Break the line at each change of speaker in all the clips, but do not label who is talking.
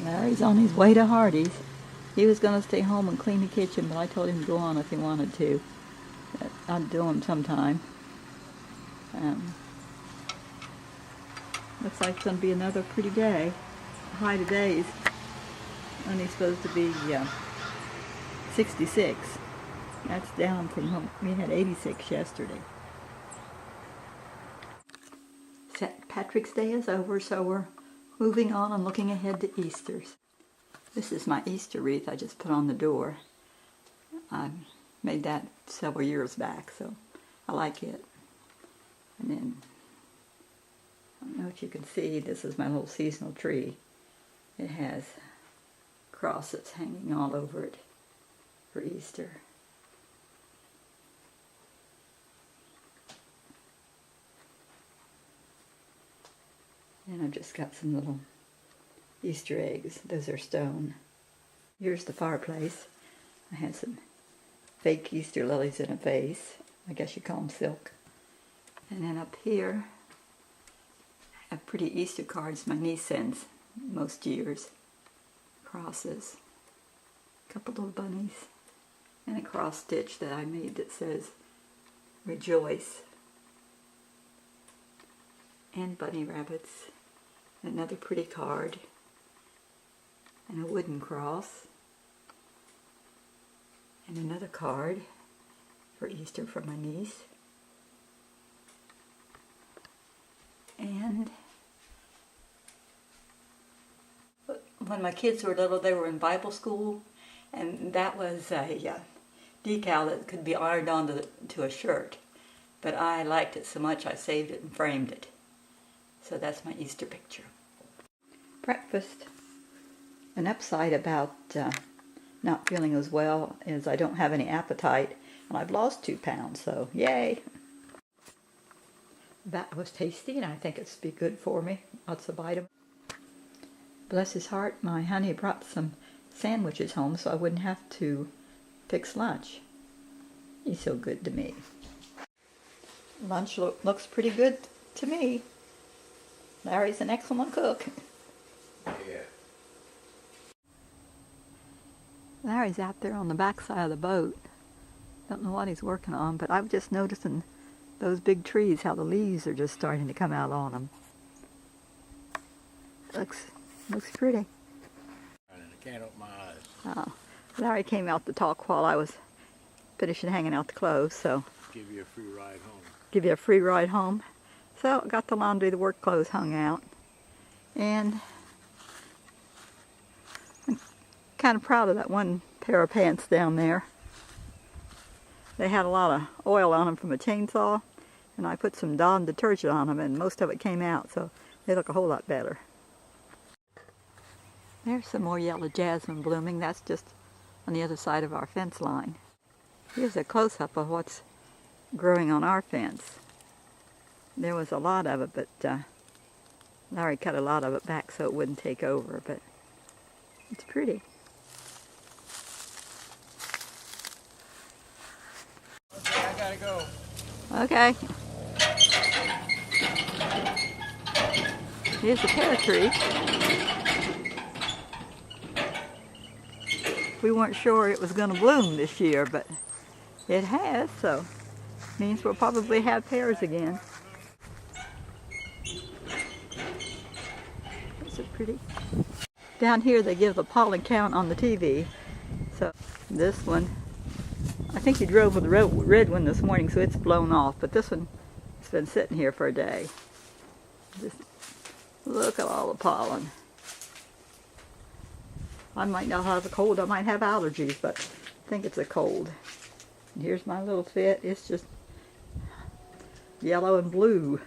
Larry's on his way to Hardee's. He was going to stay home and clean the kitchen, but I told him to go on if he wanted to. I'd do him sometime. Looks like it's going to be another pretty day. The high today is only supposed to be 66. That's down from home. We had 86 yesterday. St. Patrick's Day is over, so we're moving on and looking ahead to Easter's. This is my Easter wreath I just put on the door. I made that several years back, so I like it. And then, I don't know if you can see, this is my little seasonal tree. It has crosses hanging all over it for Easter. And I've just got some little Easter eggs. Those are stone. Here's the fireplace. I had some fake Easter lilies in a vase. I guess you call them silk. And then up here, I have pretty Easter cards my niece sends most years. Crosses. A couple little bunnies. And a cross stitch that I made that says, Rejoice. And bunny rabbits. Another pretty card. And a wooden cross. And another card for Easter for my niece. And when my kids were little, they were in Bible school, and that was a decal that could be ironed onto a shirt. But I liked it so much I saved it and framed it. So that's my Easter picture. Breakfast. An upside about not feeling as well is I don't have any appetite, and I've lost 2 pounds, so yay! That was tasty, and I think it's be good for me. Lots of vitamins. Bless his heart, my honey brought some sandwiches home so I wouldn't have to fix lunch. He's so good to me. Lunch looks pretty good to me. Larry's an excellent cook.
Yeah.
Larry's out there on the back side of the boat. Don't know what he's working on, but I'm just noticing those big trees, how the leaves are just starting to come out on them. Looks pretty.
I can't open my eyes.
Oh, Larry came out to talk while I was finishing hanging out the clothes, so.
Give you a free ride home.
Give you a free ride home. So I got the laundry, the work clothes hung out. And I'm kind of proud of that one pair of pants down there. They had a lot of oil on them from a chainsaw, and I put some Dawn detergent on them, and most of it came out, so they look a whole lot better. There's some more yellow jasmine blooming. That's just on the other side of our fence line. Here's a close-up of what's growing on our fence. There was a lot of it, but Larry cut a lot of it back so it wouldn't take over, but it's pretty.
Okay, I gotta go.
Okay. Here's the pear tree. We weren't sure it was going to bloom this year, but it has, so means we'll probably have pears again. Those are pretty. Down here they give the pollen count on the TV. So this one, I think he drove with the red one this morning, so it's blown off, but this one has been sitting here for a day. Just look at all the pollen. I might not have a cold, I might have allergies, but I think it's a cold. And here's my little fit. It's just yellow and blue.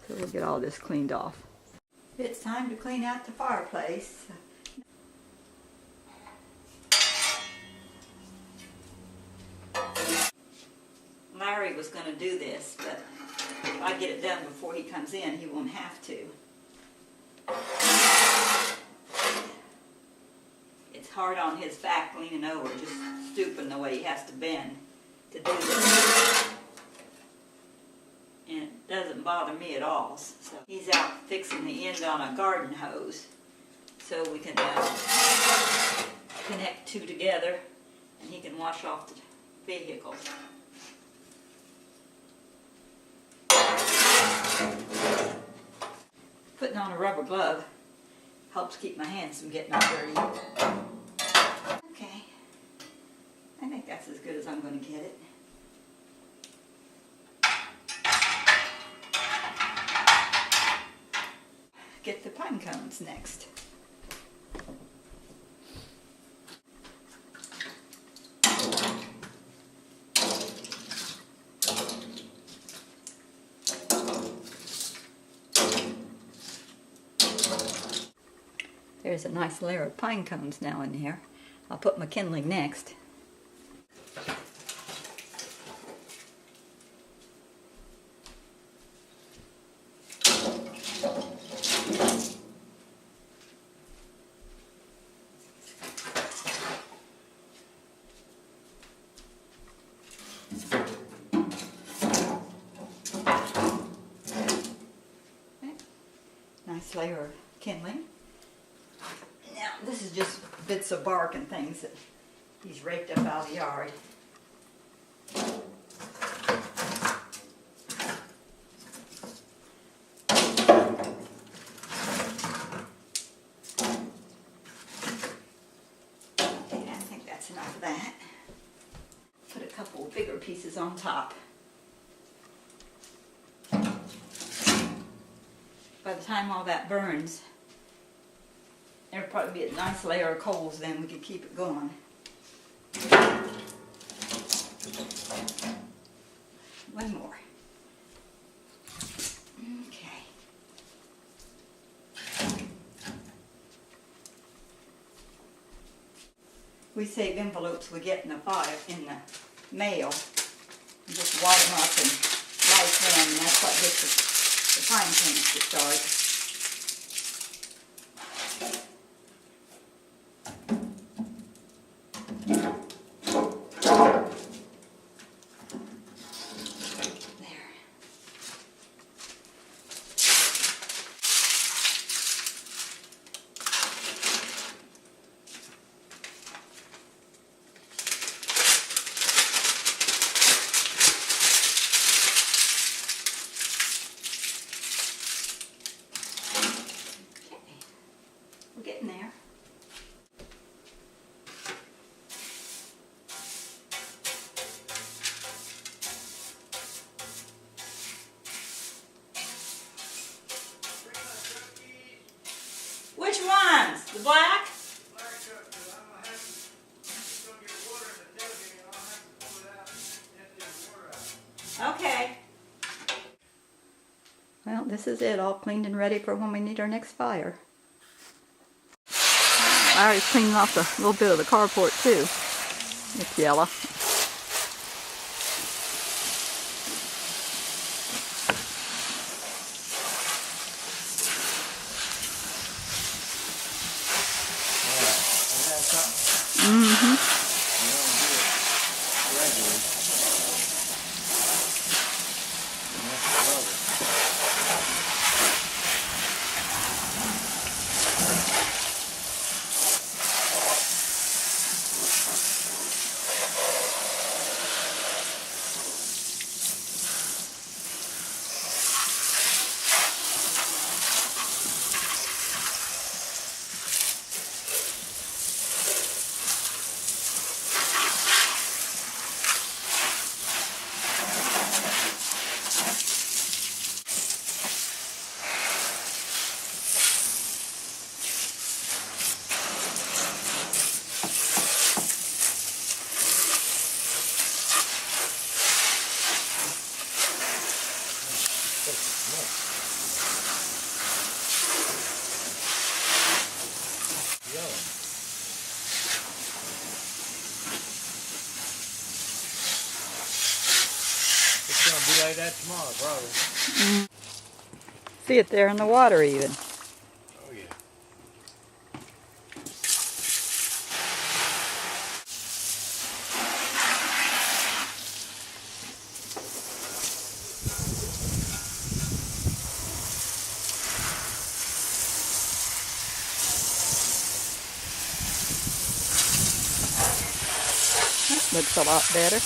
So we'll get all this cleaned off. It's time to clean out the fireplace. Larry was going to do this, but if I get it done before he comes in, he won't have to. It's hard on his back leaning over, just stooping the way he has to bend to do this. And doesn't bother me at all. So he's out fixing the end on a garden hose so we can connect two together and he can wash off the vehicle. Putting on a rubber glove helps keep my hands from getting all dirty. Okay, I think that's as good as I'm going to get it. Get the pine cones next. There's a nice layer of pine cones now in here. I'll put my kindling next. Nice layer of kindling. Now, this is just bits of bark and things that he's raked up out of the yard. Okay, I think that's enough of that. Put a couple of bigger pieces on top. By the time all that burns, there'll probably be a nice layer of coals, then we can keep it going. One more. Okay. We save envelopes we get in the mail. And just wad them up and light them, and that's what gets the pine cones to start. We're getting there. Which ones? The black? Okay. Well, this is it, all cleaned and ready for when we need our next fire. I already cleaned off a little bit of the carport too. It's yellow. Mm-hmm.
It's gonna be like that tomorrow, probably.
See it there in the water even.
Oh yeah.
looks a lot better.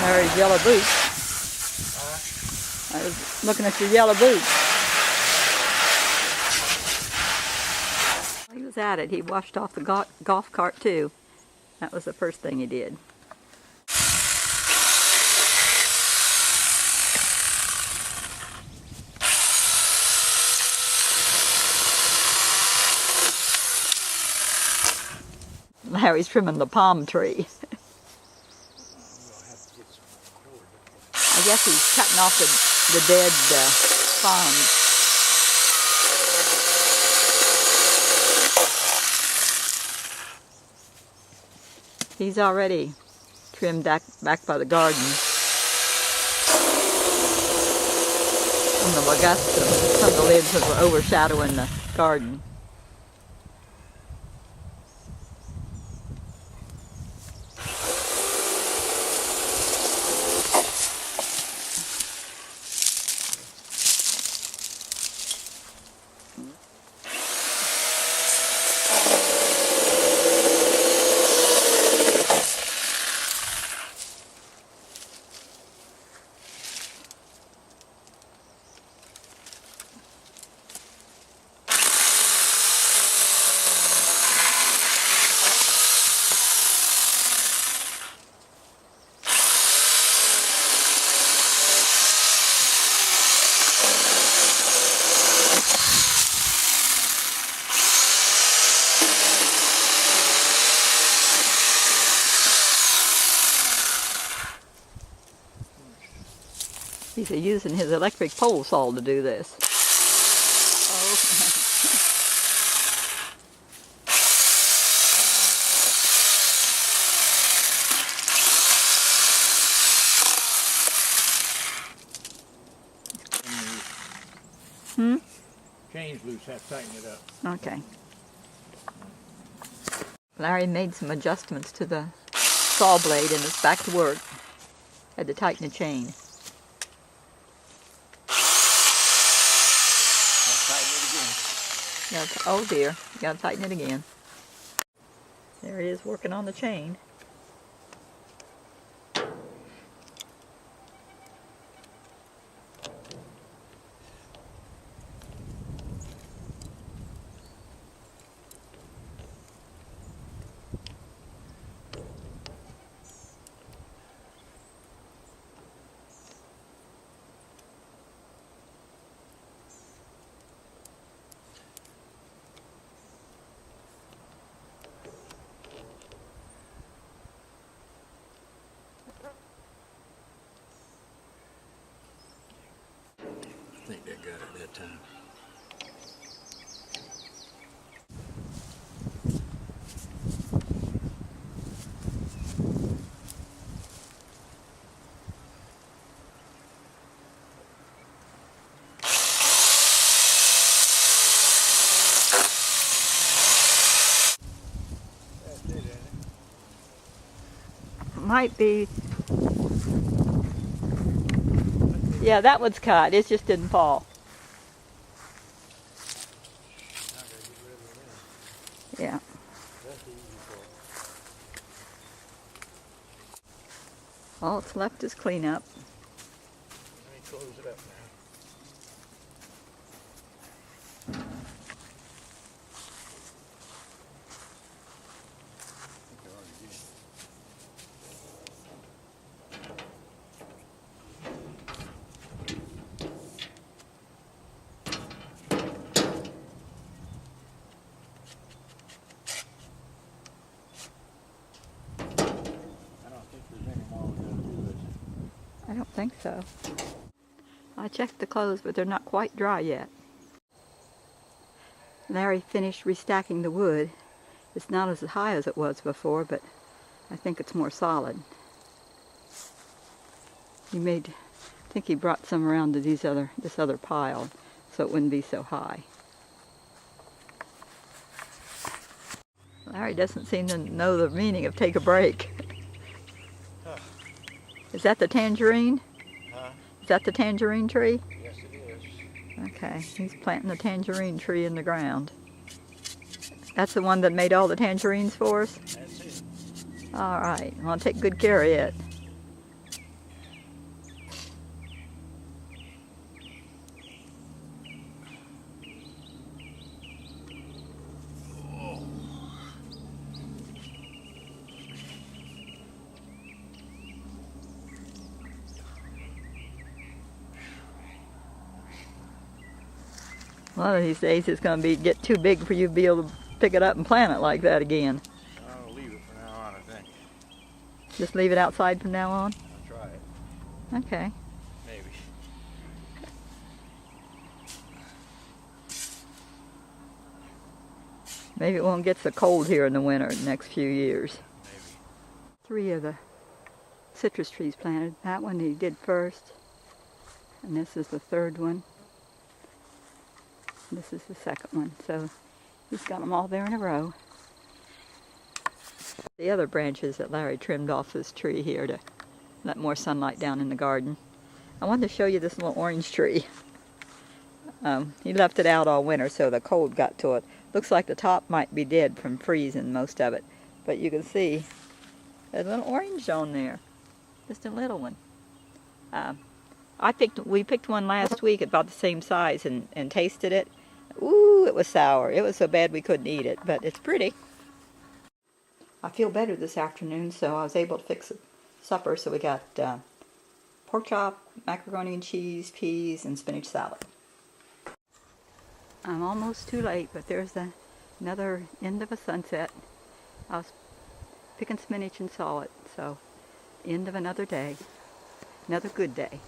There's yellow boots. I was looking at your yellow boots. He was at it. He washed off the golf cart too. That was the first thing he did. Larry's trimming the palm tree. I guess he's cutting off the dead palms. He's already trimmed back by the garden. From the Augusta, some of the leaves that were overshadowing the garden. He's using his electric pole saw to do this.
Chain's loose, have to tighten it up.
Okay. Larry made some adjustments to the saw blade and it's back to work. Had to tighten the chain. Oh dear, you gotta tighten it again. There he is working on the chain.
I think they got it that time. That's it, ain't it?
Might be. Yeah, that one's cut. It just didn't fall. Yeah.
That's the easy part.
All that's left is clean up.
Let me close it up now.
I don't think so. I checked the clothes, but they're not quite dry yet. Larry finished restacking the wood. It's not as high as it was before, but I think it's more solid. I think he brought some around to this other pile, so it wouldn't be so high. Larry doesn't seem to know the meaning of take a break.
Huh.
Is that the tangerine?
Huh?
Is that the tangerine tree?
Yes, it is.
Okay, he's planting the tangerine tree in the ground. That's the one that made all the tangerines for us?
That's it.
All right, well, take good care of it. One of these days it's going to get too big for you to be able to pick it up and plant it like that again.
I'll leave it for now on, I think.
Just leave it outside from now on?
I'll try it.
Okay.
Maybe.
Maybe it won't get so cold here in the winter the next few years.
Maybe.
3 of the citrus trees planted. That one he did first. And this is the 3rd one. This is the 2nd one. So he's got them all there in a row. The other branches that Larry trimmed off this tree here to let more sunlight down in the garden. I wanted to show you this little orange tree. He left it out all winter, so the cold got to it. Looks like the top might be dead from freezing most of it. But you can see there's a little orange on there. Just a little one. We picked one last week about the same size and tasted it. Ooh, it was sour. It was so bad we couldn't eat it, but it's pretty. I feel better this afternoon, so I was able to fix supper. So we got pork chop, macaroni and cheese, peas, and spinach salad. I'm almost too late, but there's another end of a sunset. I was picking spinach and saw it, so end of another day. Another good day.